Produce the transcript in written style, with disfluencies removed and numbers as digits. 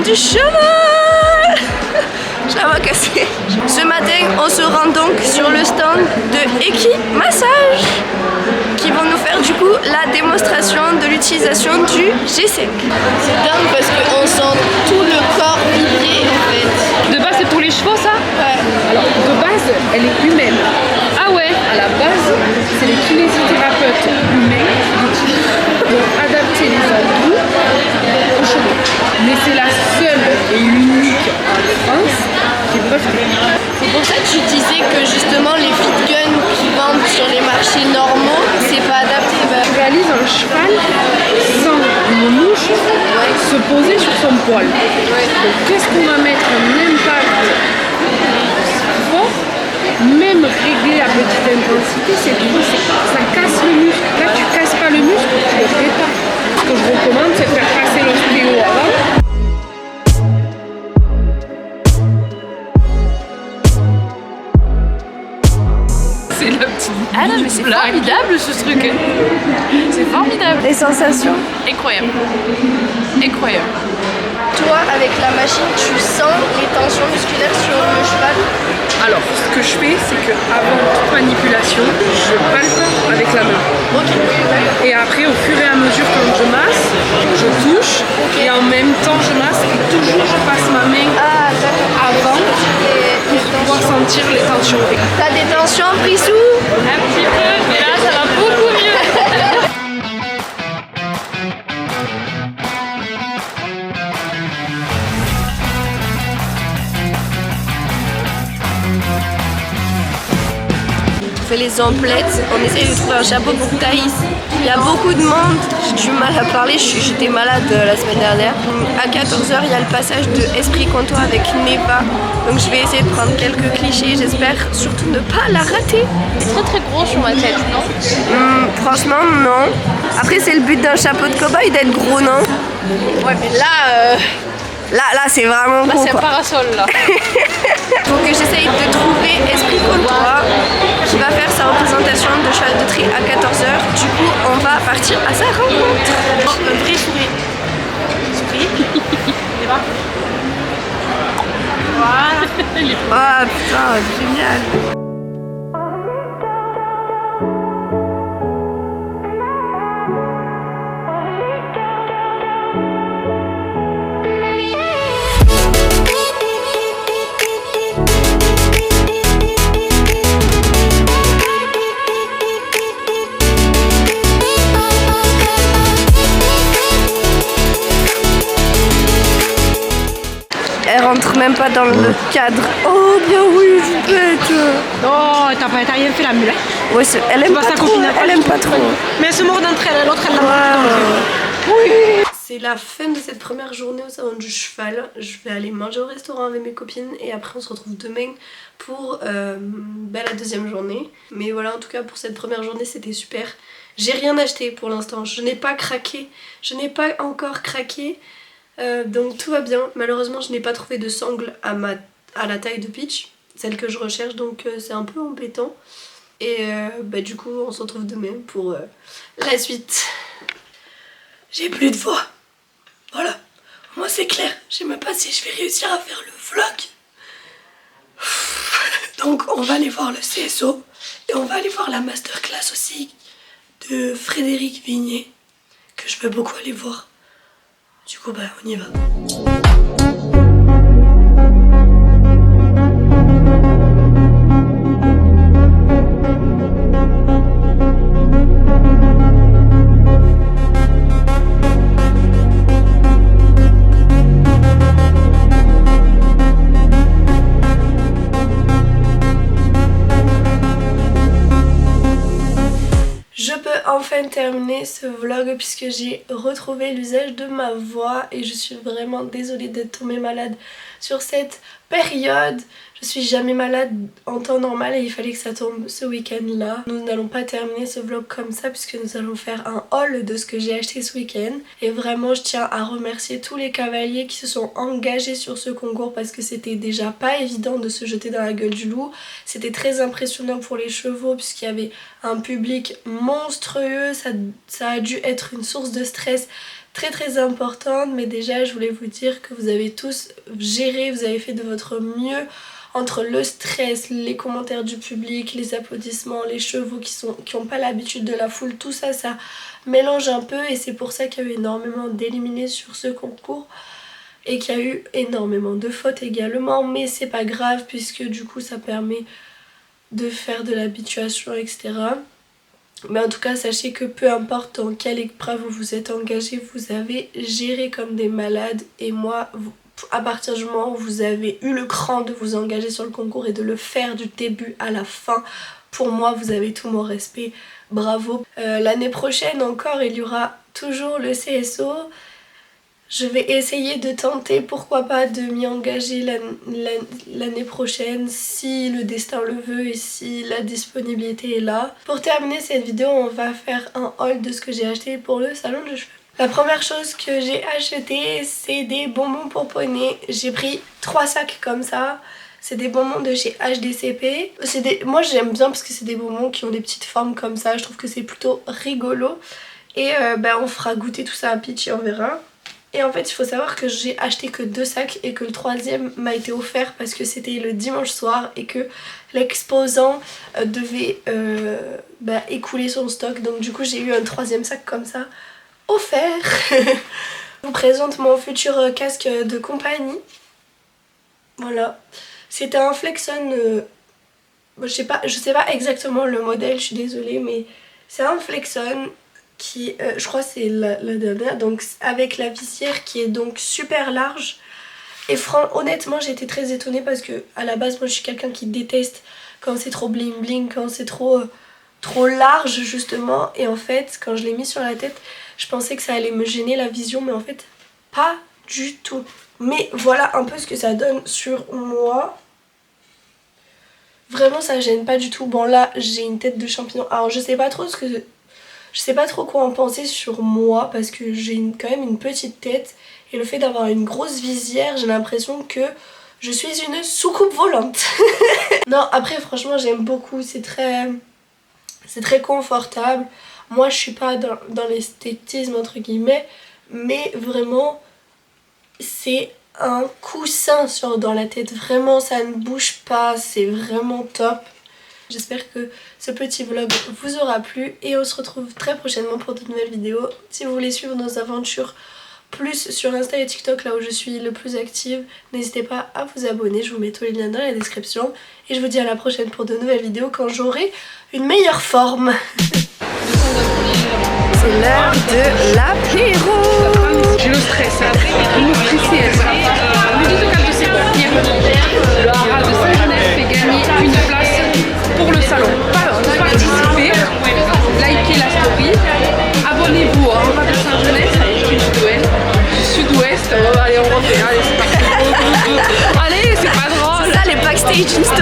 du cheval. Je la vois casser. Ce matin, on se rend donc sur le stand de Eki Massage qui vont nous faire du coup la démonstration de l'utilisation du G5. C'est dingue parce qu'on sent tout le corps vibrer en fait. De base c'est pour les chevaux ça? Ouais. Alors de base elle est humaine. Ah ouais? À la base c'est les kinésithérapeutes humains qui vont adapter les abdos aux chevaux. Mais c'est la seule et unique en France qui peut faire. C'est pour ça que tu disais que justement les fit guns qui vendent sur les marchés normaux, c'est pas adapté. Tu réalises un cheval sans une mouche se poser sur son poil. Donc qu'est-ce qu'on va mettre un impact fort, même régler à petite intensité, c'est trop, ça casse le muscle. Là tu casses pas le muscle, tu le répares. Ce que je recommande c'est de faire passer l'ostéo avant. C'est la petite. Ah non mais c'est formidable ce truc. C'est formidable. Les sensations. Incroyable. Incroyable. Toi avec la machine tu sens les tensions musculaires sur le cheval? Alors ce que je fais c'est que avant toute manipulation je palpe avec la main. Ok. Et après au fur et à mesure quand je masse, je touche et en même temps je masse et toujours je passe ma main avant pour pouvoir sentir les tensions. T'as des tensions Prissou? Un petit peu, mais là ça va beaucoup mieux. On fait les emplettes, on essaye de trouver un chapeau pour Thaïs. Il y a beaucoup de monde, j'ai du mal à parler, j'étais malade la semaine dernière. À 14h, il y a le passage de Esprit Comptoir avec Neva. Donc je vais essayer de prendre quelques clichés, j'espère surtout ne pas la rater. C'est très très gros sur ma tête, non? Franchement, non. Après, c'est le but d'un chapeau de cow-boy d'être gros, non? Ouais, mais là... Là, c'est vraiment Là, gros, c'est un quoi. parasol, là. Faut que j'essaye de trouver Esprit Comptoir qui va faire sa représentation de cheval de trait à 14h. Du coup, on va partir à sa rencontre. Un vrai sourire. Sourire. Et va. Voilà. Ah putain, génial. Elle rentre même pas dans le cadre. Oh bah oui, c'est bête. Non, t'as rien fait la mule. Ouais, elle aime pas trop. Elle aime pas trop. Mais elle se mord d'entre elles, l'autre elle l'a Oui. C'est la fin de cette première journée au salon du cheval. Je vais aller manger au restaurant avec mes copines et après on se retrouve demain pour la deuxième journée. Mais voilà, en tout cas pour cette première journée c'était super. J'ai rien acheté pour l'instant, je n'ai pas craqué. Je n'ai pas encore craqué. Donc tout va bien. Malheureusement je n'ai pas trouvé de sangle à la taille de Peach, celle que je recherche, donc c'est un peu embêtant. Et du coup on se retrouve demain pour la suite. J'ai plus de voix. Voilà. Moi c'est clair. Je sais même pas si je vais réussir à faire le vlog. Donc on va aller voir le CSO. Et on va aller voir la masterclass aussi de Frédéric Vignet, que je veux beaucoup aller voir. Du coup on y va. Enfin terminé ce vlog puisque j'ai retrouvé l'usage de ma voix et je suis vraiment désolée d'être tombée malade sur cette période. Je suis jamais malade en temps normal et il fallait que ça tombe ce week-end là. Nous n'allons pas terminer ce vlog comme ça puisque nous allons faire un haul de ce que j'ai acheté ce week-end. Et vraiment je tiens à remercier tous les cavaliers qui se sont engagés sur ce concours parce que c'était déjà pas évident de se jeter dans la gueule du loup. C'était très impressionnant pour les chevaux puisqu'il y avait un public monstrueux, ça a dû être une source de stress très importante. Mais déjà je voulais vous dire que vous avez tous géré, vous avez fait de votre mieux entre le stress, les commentaires du public, les applaudissements, les chevaux qui ont pas l'habitude de la foule, tout ça, ça mélange un peu et c'est pour ça qu'il y a eu énormément d'éliminés sur ce concours et qu'il y a eu énormément de fautes également, mais c'est pas grave puisque du coup ça permet de faire de l'habituation, etc. Mais en tout cas sachez que peu importe dans quelle épreuve vous vous êtes engagé, vous avez géré comme des malades et moi, à partir du moment où vous avez eu le cran de vous engager sur le concours et de le faire du début à la fin, pour moi vous avez tout mon respect, bravo. L'année prochaine encore il y aura toujours le CSO. Je vais essayer de tenter, pourquoi pas, de m'y engager l'année prochaine si le destin le veut et si la disponibilité est là. Pour terminer cette vidéo, on va faire un haul de ce que j'ai acheté pour le salon de cheveux. La première chose que j'ai acheté, c'est des bonbons pour poney. J'ai pris 3 sacs comme ça. C'est des bonbons de chez HDCP. Moi j'aime bien parce que c'est des bonbons qui ont des petites formes comme ça. Je trouve que c'est plutôt rigolo. Et on fera goûter tout ça à Peach et on verra. Et en fait il faut savoir que j'ai acheté que 2 sacs et que le 3e m'a été offert parce que c'était le dimanche soir et que l'exposant devait écouler son stock. Donc du coup j'ai eu un 3e sac comme ça offert. Je vous présente mon futur casque de compagnie. Voilà. C'était un Flexon, je sais pas exactement le modèle, je suis désolée, mais c'est un Flexon qui, je crois c'est la dernière, donc avec la visière qui est donc super large. Et honnêtement j'ai été très étonnée parce que à la base moi je suis quelqu'un qui déteste quand c'est trop bling bling, quand c'est trop large justement. Et en fait quand je l'ai mis sur la tête, je pensais que ça allait me gêner la vision, mais en fait pas du tout. Mais voilà un peu ce que ça donne sur moi. Vraiment ça gêne pas du tout. Bon là j'ai une tête de champignon. Alors je sais pas trop quoi en penser sur moi parce que j'ai quand même une petite tête. Et le fait d'avoir une grosse visière, j'ai l'impression que je suis une soucoupe volante. Non après franchement j'aime beaucoup, c'est très confortable. Moi je suis pas dans l'esthétisme entre guillemets, mais vraiment c'est un coussin dans la tête, vraiment ça ne bouge pas, c'est vraiment top. J'espère que ce petit vlog vous aura plu et on se retrouve très prochainement pour de nouvelles vidéos. Si vous voulez suivre nos aventures plus sur Insta et TikTok, là où je suis le plus active, n'hésitez pas à vous abonner, je vous mets tous les liens dans la description. Et je vous dis à la prochaine pour de nouvelles vidéos quand j'aurai une meilleure forme. C'est l'heure de l'apéro. J'ai le stress, il me stressait elle. Me dites quand c'est partir. Le haras de Saint-Genès fait gagner une place pour le salon. Alors, participez, likez la story, abonnez-vous à Haras de Saint-Genès, Sud-Ouest. Allez, on refait, allez, c'est parti. Allez, c'est pas drôle. Ça, les backstage Insta.